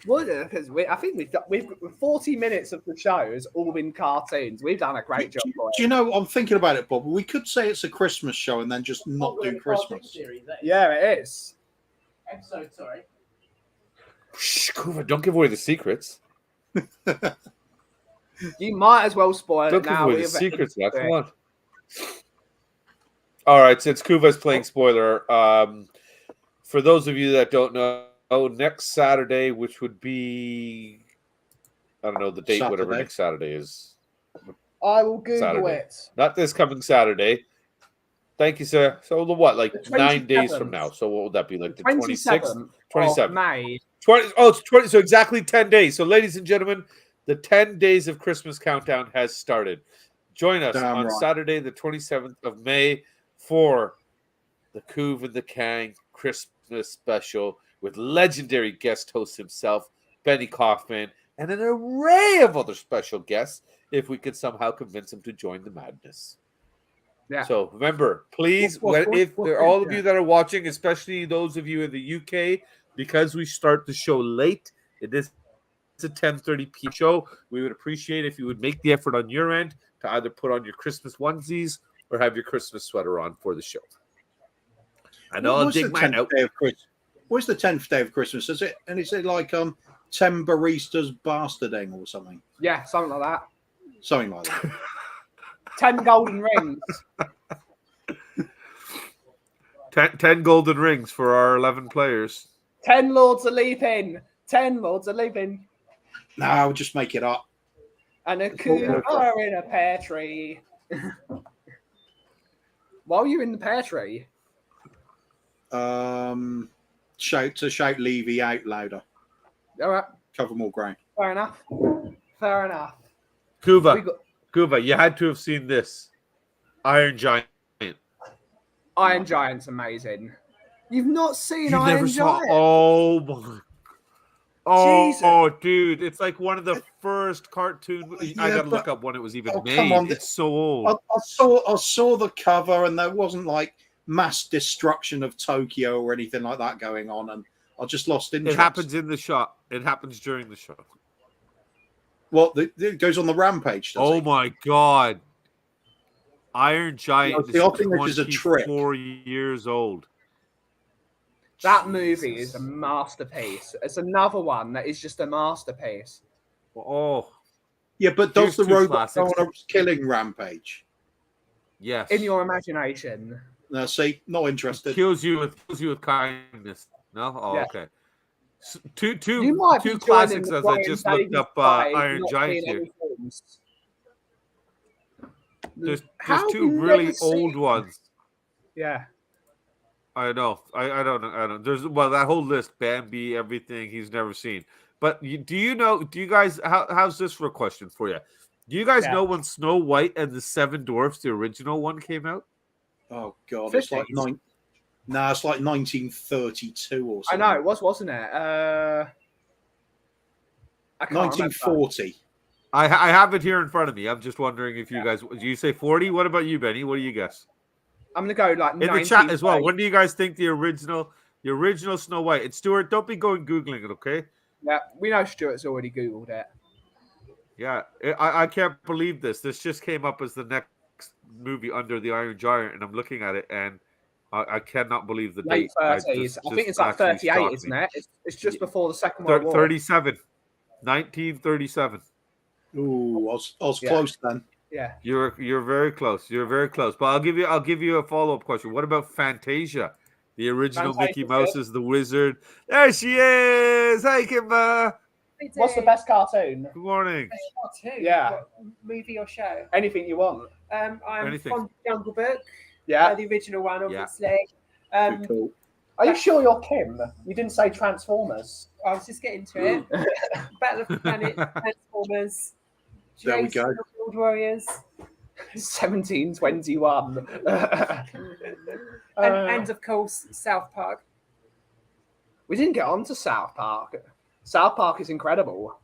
Well, because I think we've 40 minutes of the show has all been cartoons. We've done a great job. Do you know, I'm thinking about it, Bob. We could say it's a Christmas show and then just not do Christmas. Yeah, it is. Episode, sorry. Shh, Koofa, don't give away the secrets. You might as well spoil Don't it give now. away the secrets, man. Come on. All right, since Kuva's playing spoiler, for those of you that don't know, next Saturday, which would be, I don't know the date, whatever next Saturday is. I will Google Saturday. it. Not this coming Saturday. Thank you, sir. So the what, like 9 days from 27th. now? So what would that be, like the 27th 27th? of May. 20. Oh, it's 20. So exactly 10 days. So, ladies and gentlemen, the 10 days of Christmas countdown has started. Join us on Saturday, the 27th of May, for the Coov and the Kang Christmas special with legendary guest host himself, Benny Kaufman, and an array of other special guests if we could somehow convince him to join the madness. Yeah. So remember, please, if all of you that are watching, especially those of you in the UK, because we start the show late, it is a 10:30 p.m. show. We would appreciate if you would make the effort on your end to either put on your Christmas onesies or have your Christmas sweater on for the show. I know I'll dig mine out. What's the 10th day of Christmas? Is it? And is it like 10 baristas bastarding or something? Yeah, something like that. Something like that. 10 golden rings. 10 golden rings for our 11 players. 10 lords are leaping. 10 lords are leaping. No, I'll just make it up. And a cougar in a pear tree. While you're in the pear tree. Shout Levy out louder. All right. Cover more ground. Fair enough. Kuva, you had to have seen this. Iron Giant. Iron Giant's amazing. You've not seen You Iron never saw? Giant? Oh my! Jesus. Oh, dude, it's like one of the first cartoon. I gotta look up when it was even made. Come on. It's so old. I saw the cover, and there wasn't like mass destruction of Tokyo or anything like that going on, and I just lost interest. It happens in the shot. It happens during the show. Well, it goes on the rampage. Oh my god! Iron Giant is 24 years old. That movie is a masterpiece. It's another one that is just a masterpiece. Oh. Yeah, but does the robot go on a killing rampage? Yes. In your imagination. No, see, not interested. It kills you with kindness. No? Oh, yeah. Okay. So, two classics as I just looked up Iron Giant here. There's two really old ones. Yeah. I know. I don't know. There's that whole list, Bambi, everything he's never seen. But do you guys, how's this for a question for you? Do you guys know when Snow White and the Seven Dwarfs, the original one, came out? Oh God, 50s. It's like it's like 1932 or something. I know it was, wasn't it? 1940. I have it here in front of me. I'm just wondering if you guys, do you say 40? What about you, Benny? What do you guess? I'm gonna go like in the chat as well. When do you guys think the original Snow White? And Stuart, don't be going googling it, okay? Yeah, we know Stuart's already googled it. Yeah, I can't believe this. This just came up as the next movie under the Iron Giant, and I'm looking at it, and I cannot believe the Late date. 30s. I think it's like actually 38, shocked isn't me. it? It's just before the Second World War. 37. 1937. Ooh, I was Yeah. close then. Yeah. You're very close. You're very close. But I'll give you a follow-up question. What about Fantasia? The original Fantasia's Mickey Mouse is the wizard. There she is. Hey, Kimber. What's the best cartoon? Good morning. Cartoon? Yeah. What, movie or show? Anything you want. I'm Anything. fond of Jungle Book. Yeah. The original one, Yeah. obviously. Too cool. Are you sure you're Kim? You didn't say Transformers. I was just getting to it. Battle of the Planet, Transformers. There we Jason, go. the World Warriors, 1721. and of course South Park. We didn't get on to South Park. South Park is incredible.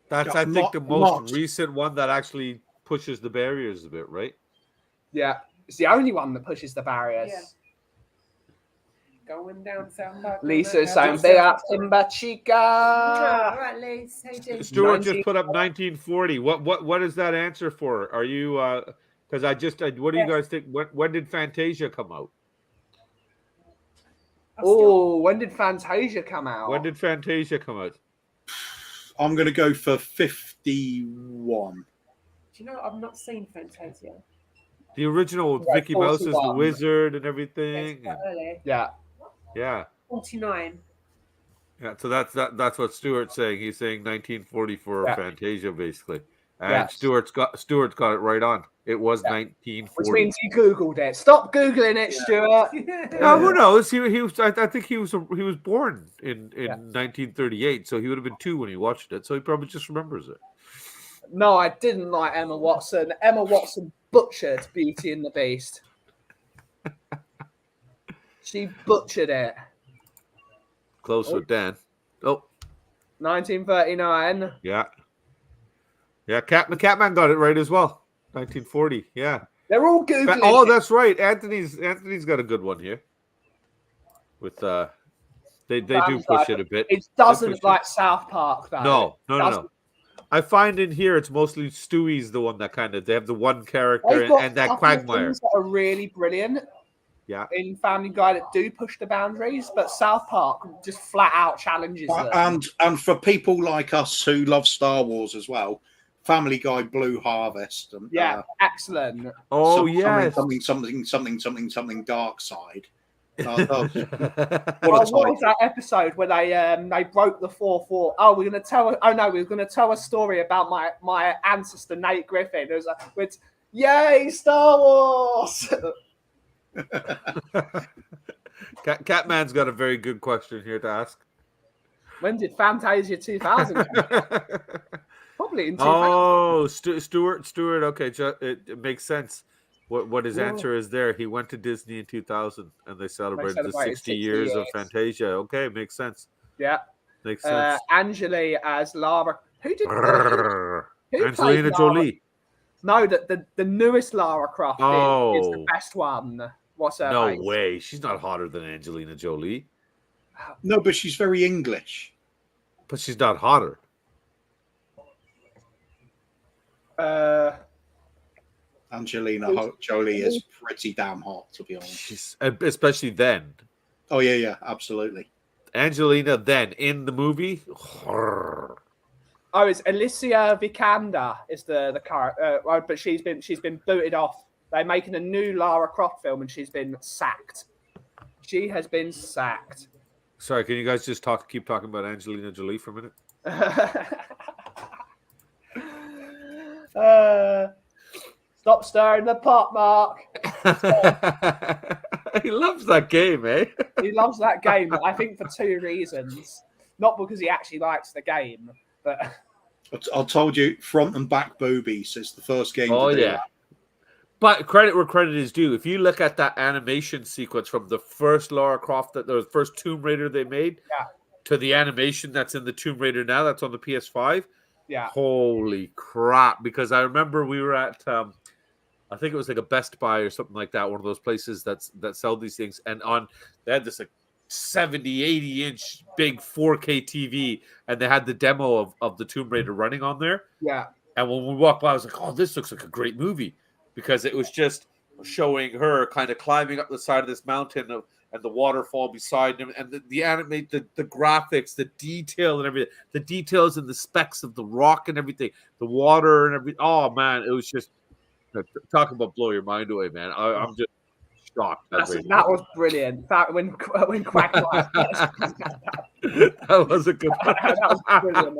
That's, Yeah, I think, the most Mott. recent one that actually pushes the barriers a bit, right? Yeah. It's the only one that pushes the barriers. Yeah. Going down South Park. Lisa saying, "Big up Timba Chica." All right, Lise. How you doing? Stuart just put up 1940. What is that answer for? Are you because what do you guys think? When did Fantasia come out? Oh, when did Fantasia come out? When did Fantasia come out? I'm going to go for 51. Do you know I've not seen Fantasia? The original with Yeah, Mickey Mouse as the 41. wizard and It's everything. quite early. Yeah. Yeah. 49. Yeah, so that's what Stuart's saying. He's saying 1940 for Yeah. Fantasia, basically. And Yes. Stuart's got it right on. It was Yeah. 1940. Which means you Googled it. Stop Googling it, Stuart. No, who knows? He was. I think he was born in Yeah. 1938, so he would have been 2 when he watched it. So he probably just remembers it. No, I didn't like Emma Watson. Emma Watson butchered Beauty and the Beast. She butchered it. Close with Dan. Oh, 1939. yeah. Yeah, Catman got it right as well. 1940. Yeah. They're all Googling Oh, it. that's right. Anthony's got a good one here. With they do Sounds push like it a bit. It They push doesn't it. like South Park, though. No. Doesn't- I find in here it's mostly Stewie's the one that kind of they have the one character They've got and a that couple of Quagmire. things that are really brilliant. Yeah. In Family Guy that do push the boundaries, but South Park just flat out challenges them. And for people like us who love Star Wars as well, Family Guy, Blue Harvest, and Yeah, excellent. Oh yes. something dark side. Oh, What a what title. was that episode where they broke the fourth wall? Oh, we're gonna tell a story about my ancestor Nate Griffin. It was with yay Star Wars. Catman's got a very good question here to ask. When did Fantasia 2000 come out? Probably in 2000. Oh, Stuart. Okay, it makes sense. What his answer is there. He went to Disney in 2000, and they celebrated the 60 years of Fantasia. Okay, makes sense. Yeah, Makes sense. Angeli as Lara. Who did? Who Angelina played Lara? Jolie. No, the newest Lara Croft is the best one. What's her No face? way. She's not hotter than Angelina Jolie. No, but she's very English. But she's not hotter. Angelina Jolie is pretty damn hot, to be honest. She's especially then. Oh yeah, absolutely. Angelina then in the movie. Oh, it's Alicia Vikander is the character, but she's been booted off. They're making a new Lara Croft film, and she's been sacked. She has been sacked. Sorry, can you guys just keep talking about Angelina Jolie for a minute? Stop stirring the pot, Mark. He loves that game, eh? He loves that game, I think, for 2 reasons. Not because he actually likes the game, but I told you, front and back boobies is the first game. Oh to do yeah. that. But credit where credit is due. If you look at that animation sequence from the first Lara Croft, the first Tomb Raider they made, to the animation that's in the Tomb Raider now, that's on the PS5. yeah. Holy crap! Because I remember we were at, I think it was like a Best Buy or something like that, one of those places that sell these things, and they had this like 70, 80-inch big 4K TV, and they had the demo of the Tomb Raider running on there. Yeah. And when we walked by, I was like, "Oh, this looks like a great movie," because it was just showing her kind of climbing up the side of this mountain and the waterfall beside him, and the graphics, the detail and everything, the details and the specs of the rock and everything, the water and everything. Oh man, it was just talk about blow your mind away, man. I'm just shocked. That was brilliant. In fact, when Quagmire that was a good one. that was brilliant.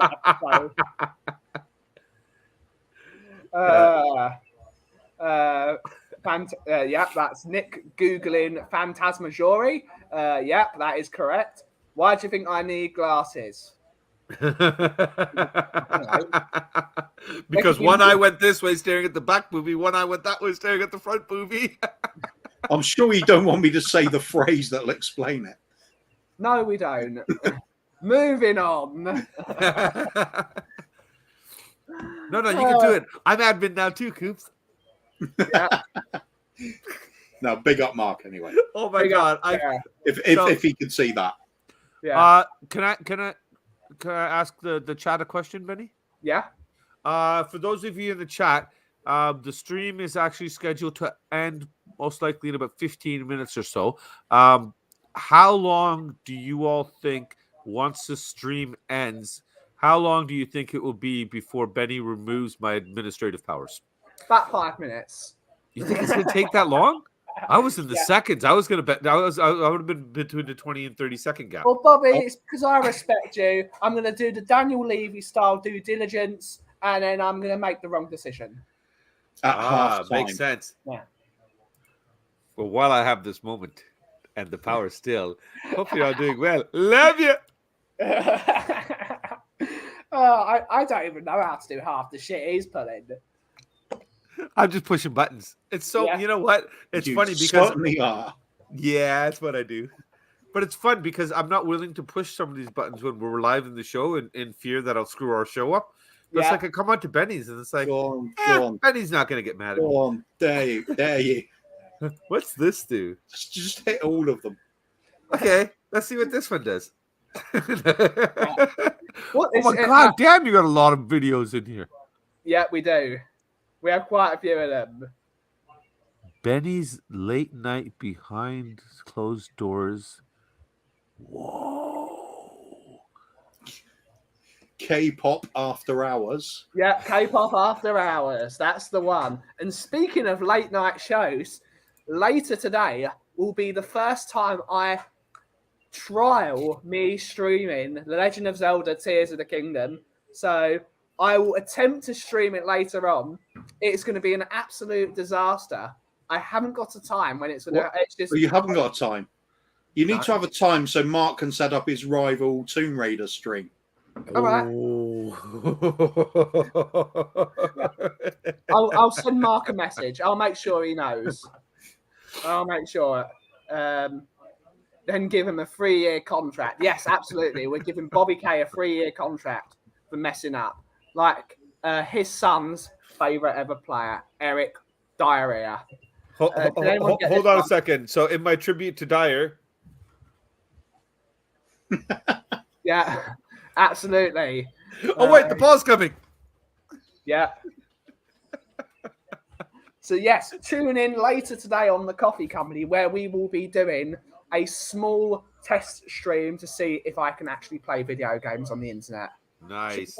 Yep, that's Nick Googling Phantasmagory. Yep, that is correct. Why do you think I need glasses? Because one eye went this way staring at the back movie, one eye went that way staring at the front movie. I'm sure you don't want me to say the phrase that'll explain it. No, we don't. Moving on. No, you can do it. I'm admin now too, Coops. Yeah. No, big up Mark anyway. Oh my God! If he could see that. Yeah. Can I ask the chat a question, Benny? Yeah. For those of you in the chat, the stream is actually scheduled to end most likely in about 15 minutes or so. How long do you all think, once the stream ends, how long do you think it will be before Benny removes my administrative powers? About 5 minutes. You think it's going to take that long? I was in the seconds. I was going to bet. I would have been between the 20 and 30-second gap. Well, Bobby, it's because I respect you. I'm going to do the Daniel Levy style due diligence, and then I'm going to make the wrong decision. Makes sense. Yeah. Well, while I have this moment and the power still, hope you're all doing well. Love you. I don't even know how to do half the shit he's pulling. I'm just pushing buttons. It's so, you know what? It's funny because certainly are. Yeah, that's what I do. But it's fun because I'm not willing to push some of these buttons when we're live in the show in fear that I'll screw our show up. But it's like I come on to Benny's and it's like, go on. Benny's not going to get mad at me. Go on, dare you. What's this do? Just hit all of them. Okay, let's see what this one does. Oh my God, damn, you got a lot of videos in here. Yeah, we do. We have quite a few of them. Benny's late night behind closed doors. Whoa. K-pop after hours. Yeah, K-pop after hours. That's the one. And speaking of late night shows, later today will be the first time I trial me streaming The Legend of Zelda Tears of the Kingdom. So I will attempt to stream it later on. It's going to be an absolute disaster. I haven't got a time when it's going to... It's just... Well, you haven't got a time. You need to have a time so Mark can set up his rival Tomb Raider stream. All right. I'll send Mark a message. I'll make sure he knows. I'll make sure. Then give him a 3-year contract. Yes, absolutely. We're giving Bobby K a 3-year contract for messing up. Like his son's favourite ever player, Eric Diarrhea. Hold on a second. So in my tribute to Dyer... Yeah, absolutely. Oh, wait, the ball's coming. Yeah. So, yes, tune in later today on The Coffee Company where we will be doing a small test stream to see if I can actually play video games on the internet. Nice.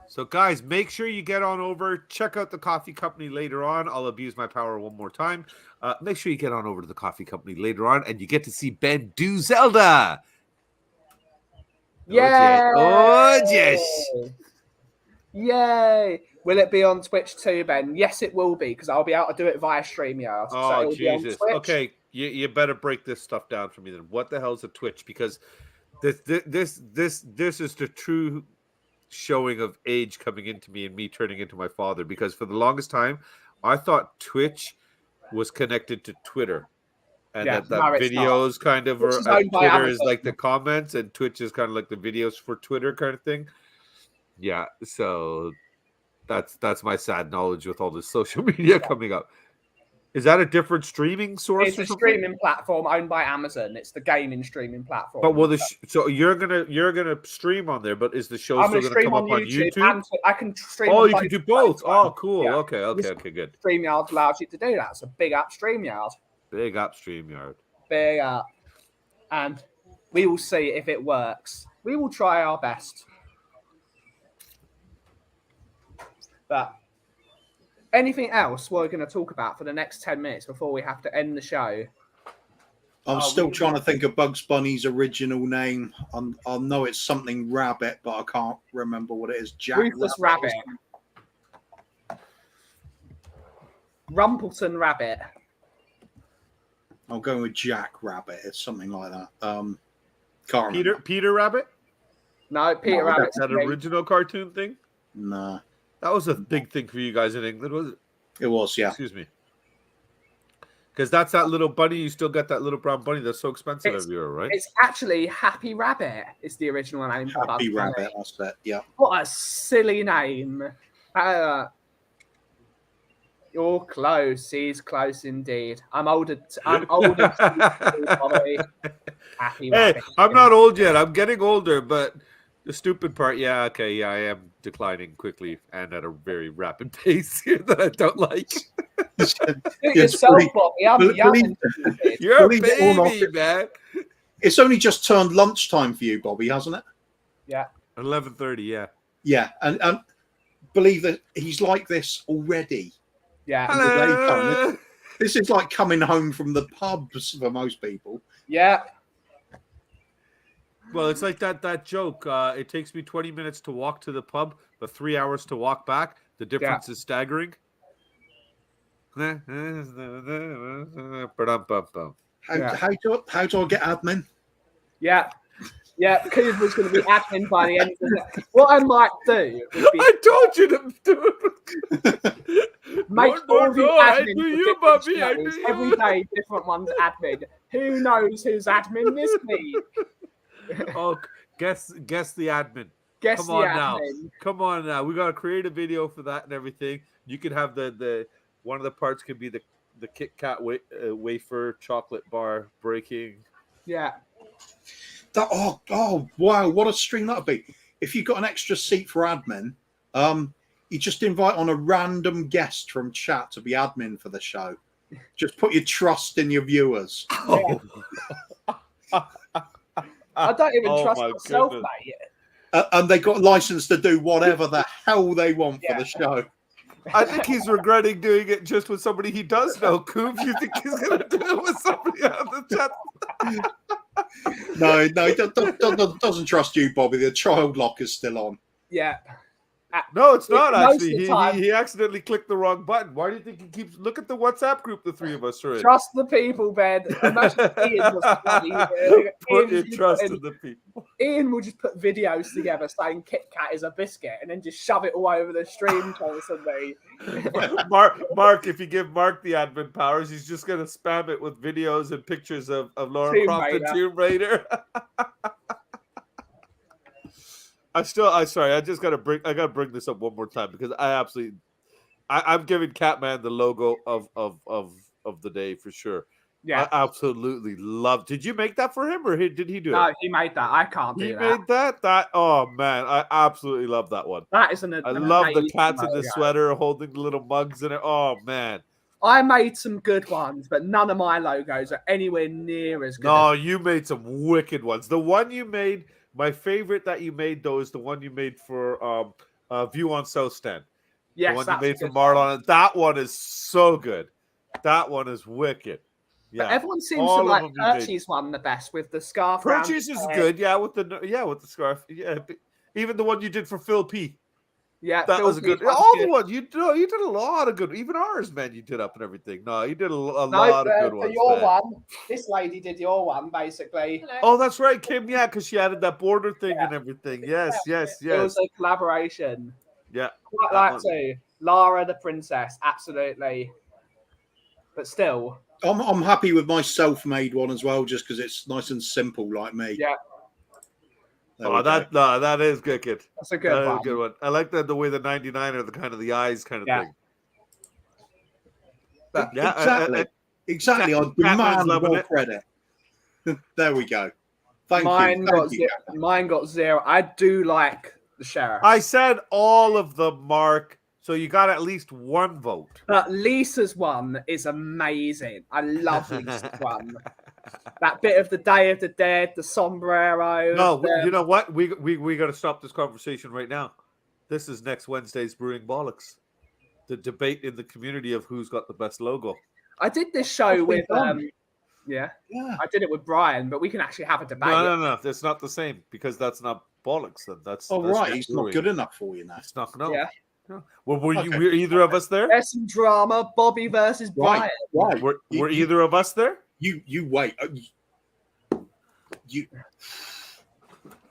So, guys, make sure you get on over. Check out The Coffee Company later on. I'll abuse my power one more time. Make sure you get on over to The Coffee Company later on and you get to see Ben do Zelda. Yay! Oh, yes. Yay! Will it be on Twitch too, Ben? Yes, it will be, because I'll be able to do it via StreamYard. Oh, so Jesus. Okay, you better break this stuff down for me then. What the hell is a Twitch? Because this is the true showing of age coming into me and me turning into my father. Because for the longest time, I thought Twitch was connected to Twitter. And that videos kind of are, Twitter is like the comments and Twitch is kind of like the videos for Twitter kind of thing. Yeah, so that's my sad knowledge with all this social media coming up. Is that a different streaming source? It's or a something? streaming platform owned by Amazon. It's the gaming streaming platform. But will so you're gonna stream on there, but is the show I'm still gonna gonna stream come on up on YouTube. YouTube? And I can stream. Oh, on you can do both. as well. Oh, cool. Yeah. Okay, This good. StreamYard allows you to do that. It's a big up StreamYard. Big up StreamYard. Big up. And we will see if it works. We will try our best. But anything else we're going to talk about for the next 10 minutes before we have to end the show? I'm still trying to think of Bugs Bunny's original name. I know it's something Rabbit, but I can't remember what it is. Jack Rufus Rabbit. Rumpleton Rabbit. I'll go with Jack Rabbit. It's something like that. Can't remember. Peter Rabbit? No, Peter Rabbit's That original cartoon thing? Nah, That was a big thing for you guys in England, was it? it was, yeah. Excuse me. Because that's that little bunny. You still got that little brown bunny that's so expensive every year, right? It's actually Happy Rabbit. It's the original name. for Happy Bugs Rabbit, Bunny. that's it, yeah. What a silly name. You're close. He's close indeed. I'm older. I'm older. Happy Hey, Rabbit. I'm not old yet. I'm getting older, but the stupid part, yeah, okay, yeah, I am declining quickly and at a very rapid pace here that I don't like. Do it yourself, Bobby. I'm young. You're a Believe it or not, baby, man. It's only just turned lunchtime for you, Bobby, hasn't it? Yeah. 11:30, yeah. Yeah, and believe that he's like this already. Yeah. Hello. This is like coming home from the pubs for most people. Yeah. Well, it's like that joke. It takes me 20 minutes to walk to the pub, but 3 hours to walk back. The difference is staggering. How do I get admin? Yeah. Yeah, because was going to be admin by the end of the What I might do would be I told you to do it. make all the I admin do for you, different Bobby. I shows. do Every you. day, different ones admin. Who knows who's admin this week? Oh, guess the admin. Guess Come the on admin. now. Come on now. We gotta create a video for that and everything. You could have the one of the parts could be the Kit Kat wafer chocolate bar breaking. Yeah. Oh wow, what a stream that'd be. If you've got an extra seat for admin, you just invite on a random guest from chat to be admin for the show. Just put your trust in your viewers. Oh. I don't even Oh trust my myself, goodness. mate. And they got license to do whatever the hell they want for the show. I think he's regretting doing it just with somebody he does know. Coop, you think he's going to do it with somebody out of the chat? No, he doesn't trust you, Bobby. The child lock is still on. Yeah. No, it's not Most of actually. the time- He accidentally clicked the wrong button. Why do you think he keeps... Look at the WhatsApp group the three of us are in. Trust the people, Ben. Imagine Ian was bloody, Put your Ian trust just in the people. Ian will just put videos together saying Kit Kat is a biscuit and then just shove it all over the stream constantly. Mark, if you give Mark the admin powers, he's just going to spam it with videos and pictures of Laura Tomb Croft and Raider. Tomb Raider. I just gotta bring this up one more time because I'm giving Catman the logo of the day for sure. Yeah. I absolutely love. Did you make that for him or did he do No, it? he made that. I can't He do that. made that. Oh man, I absolutely love that one. That is I love the cats in the logo. sweater holding the little mugs in it. Oh man. I made some good ones, but none of my logos are anywhere near as good. No, you made some wicked ones. The one you made, my favorite that you made though is the one you made for View on South Stand. Yes, the one that's you a made for good one. Marlon. That one is so good. That one is wicked. Yeah. But everyone seems All to of like them you made. Percy's one the best with the scarf. round Purchase his is head. good, with the scarf. Yeah, even the one you did for Phil P. Yeah, That Phil was a good. Pease one's All good. the ones you did a lot of good. Even ours, man, you did up and everything. No, you did a No, lot of good for ones. your man. one, this lady did your one basically. Oh, that's right, Kim. Yeah, because she added that border thing and everything. Yes. It was a collaboration. Yeah. Quite that like one. too. Lara the princess, absolutely. But still, I'm happy with my self-made one as well, just because it's nice and simple, like me. yeah, There we go. that is good, kid. that's a good That is one. a good one. I like the way the 99 are the eyes kind of Yeah. thing. Exactly. Exactly. I demand more credit. There we go. Thank you. Mine got 0. I do like the sheriff. I said all of them, Mark. So you got at least one vote. But Lisa's one is amazing. I love Lisa's one. That bit of the Day of the Dead, the sombrero. No, you know what? We got to stop this conversation right now. This is next Wednesday's Brewing Bollocks. The debate in the community of who's got the best logo. I did this show with yeah. I did it with Brian, but we can actually have a debate. No. That's not the same because that's not bollocks. Then that's right. He's not good enough for you now. It's not. No. Yeah. No. Well, were either of us there? There's some drama. Bobby versus Brian. Right. Were either of us there? You wait.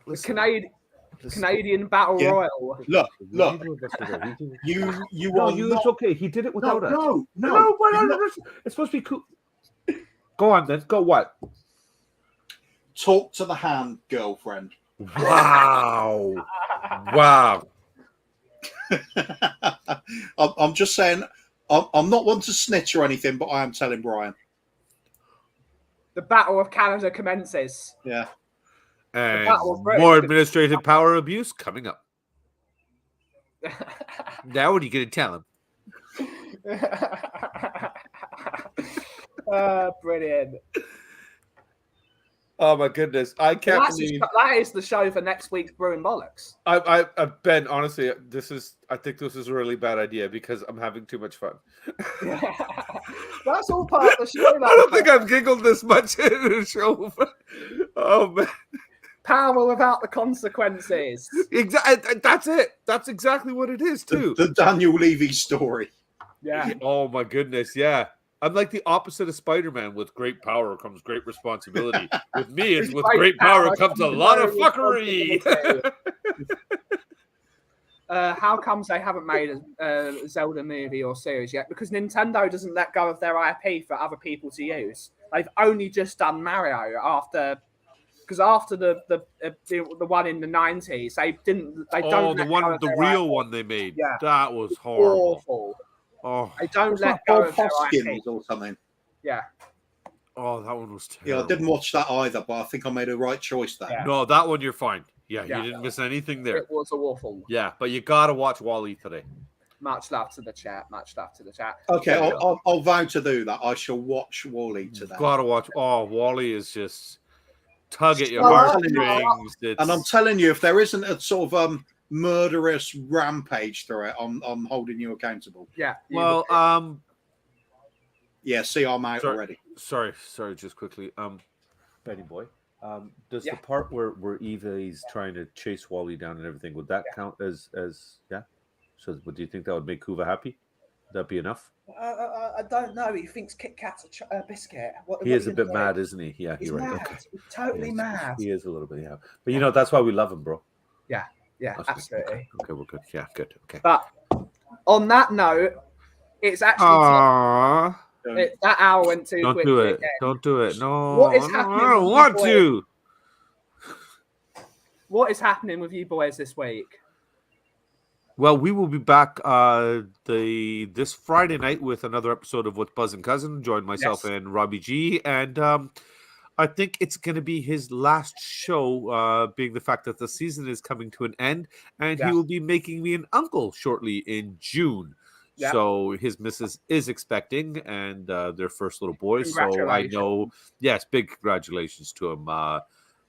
The Canadian Battle Royal. Look. You are. It's okay. He did it without us. No. It's supposed to be cool. Go on then. Go what? Talk to the hand, girlfriend. Wow. I'm just saying. I'm not one to snitch or anything, but I am telling Brian. The Battle of Canada commences. Yeah. And more administrative power abuse coming up. Now what are you going to tell him? Brilliant. Oh my goodness. I can't believe that is the show for next week's Brewing Bollocks. Ben, honestly, I think this is a really bad idea because I'm having too much fun. That's all part of the show. I don't think I've giggled this much in a show. Oh man. Power without the consequences. Exactly. That's it. That's exactly what it is too. The Daniel Levy story. Yeah. Oh my goodness. Yeah. I'm like the opposite of Spider-Man. With great power comes great responsibility. With me, it's with great power comes a lot of fuckery. How comes they haven't made a Zelda movie or series yet? Because Nintendo doesn't let go of their IP for other people to use. They've only just done Mario after the one in the 90s, they don't. The real one they made. Yeah. That was horrible. Awful. Oh, they don't let go of their IP or something. Yeah. Oh, that one was terrible. Yeah, I didn't watch that either, but I think I made a right choice there. Yeah. No, that one you're fine. Yeah, you didn't miss anything there. It was awful. Yeah, but you gotta watch WALL-E today. Much love to the chat. Okay, I'll vow to do that. I shall watch WALL-E today. Gotta watch. Oh, WALL-E is just tug at your heartstrings. And I'm telling you, if there isn't a sort of murderous rampage through it, I'm holding you accountable. Yeah. Well, yeah. See, I'm out already. Sorry. Just quickly, Benny boy. Does the part where Eva is trying to chase Wally down and everything, would that count as yeah? So, do you think that would make Kuva happy? Would that be enough? I don't know. He thinks Kit Kat's a biscuit. He is a bit mad, isn't he? Yeah, he's you're mad. right. Okay. He's totally mad. He is a little bit, yeah. But that's why we love him, bro. Yeah, absolutely. Okay, we're good. Yeah, good. Okay. But on that note, it's actually that hour went too quickly. Don't do it. No. What is happening? I don't want to. What is happening with you boys this week? Well, we will be back this Friday night with another episode of What's Buzzin' Cousin. Join myself and Robbie G. And I think it's going to be his last show, being the fact that the season is coming to an end. And he will be making me an uncle shortly in June. Yep. So his missus is expecting, and their first little boy. So I know, big congratulations to him.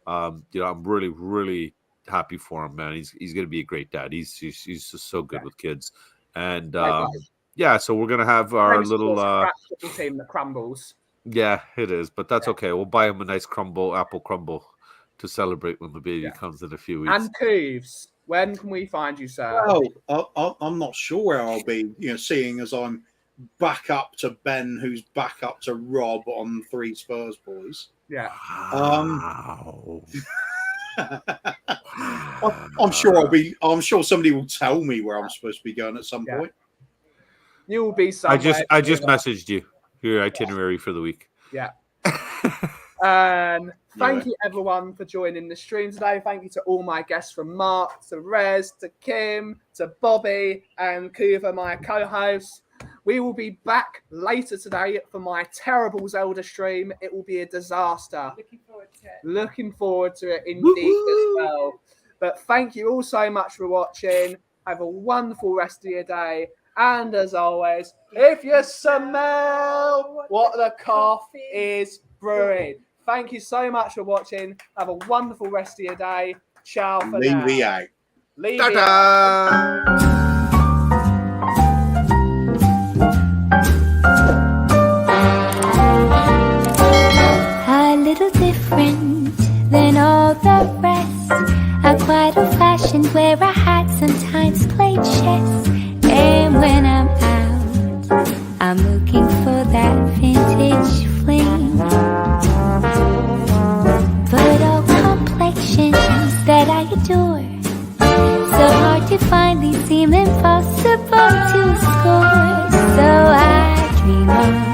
I'm really, really happy for him, man. He's going to be a great dad. He's just so good with kids, and so we're gonna have our little team that crumbles. Yeah, it is, but that's okay. We'll buy him a nice apple crumble to celebrate when the baby comes in a few weeks. And Cooves, when can we find you, sir? Well, I'm not sure where I'll be. Seeing as I'm back up to Ben, who's back up to Rob on 3 Spurs boys. Yeah. Wow. I'm sure somebody will tell me where I'm supposed to be going at some point. You will be somewhere. I just messaged you your itinerary for the week. Yeah. Thank you everyone for joining the stream today. Thank you to all my guests, from Mark to Rez to Kim to Bobby and Kuva, my co-hosts. We will be back later today for my terrible Zelda stream. It will be a disaster. Looking forward to it indeed as well. But thank you all so much for watching. Have a wonderful rest of your day. And as always, if you smell what the coffee is brewing. Thank you so much for watching. Have a wonderful rest of your day. Ciao for now. Leave out. Leave Ta-da! A little different than all the rest. I'm quite old-fashioned, wear a hat, sometimes play chess. And when I'm out, I'm looking for that vintage fling. But all complexions that I adore, so hard to find, these seem impossible to score. So I dream of